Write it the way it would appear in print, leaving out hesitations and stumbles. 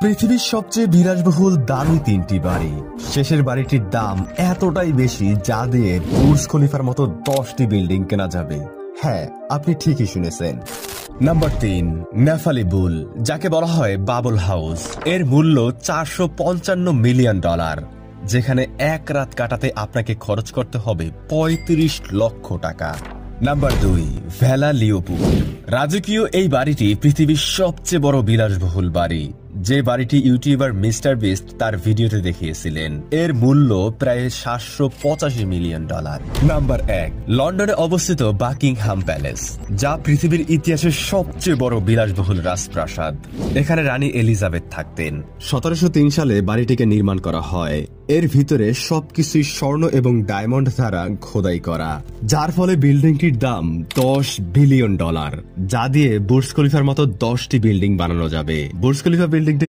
পৃথিবীর সবচেয়ে বিলাসবহুল দামি তিনটি বাড়ি। শেষের বাড়িটির দাম এতটাই বেশি যা দিয়ে বুর্জ খলিফার মতো 10টি বিল্ডিং কেনা যাবে। হ্যাঁ, আপনি ঠিকই শুনেছেন। নাম্বার 3, নেফালি বুল, যাকে বলা হয় বাবল হাউস। এর মূল্য $455 মিলিয়ন, যেখানে এক রাত কাটাতে আপনাকে খরচ করতে হবে 35 লক্ষ টাকা। নাম্বার 2, ভেলা লিওপুল। রাজকীয় এই বাড়িটি পৃথিবীর সবচেয়ে বড় বিলাসবহুল বাড়ি, যে বাড়িটি ইউটিউবার মিস্টার বিস্ট তার ভিডিওতে দেখিয়েছিলেন। এর মূল্য প্রায় $785 মিলিয়ন। নাম্বার 1, লন্ডনে অবস্থিত বাকিংহাম প্যালেস, যা পৃথিবীর ইতিহাসের সবচেয়ে বড় বিলাসবহুল রাজপ্রাসাদ। এখানে রানী এলিজাবেথ থাকতেন। 1703 সালে বাড়িটিকে নির্মাণ করা হয়। এর ভিতরে সবকিছুই স্বর্ণ এবং ডায়মন্ড দ্বারা খোদাই করা, যার ফলে বিল্ডিংটির দাম $10 বিলিয়ন, যা দিয়ে বুর্জ খলিফার মতো 10টি বিল্ডিং বানানো যাবে। বুর্জ খলিফা বিল্ডিংটি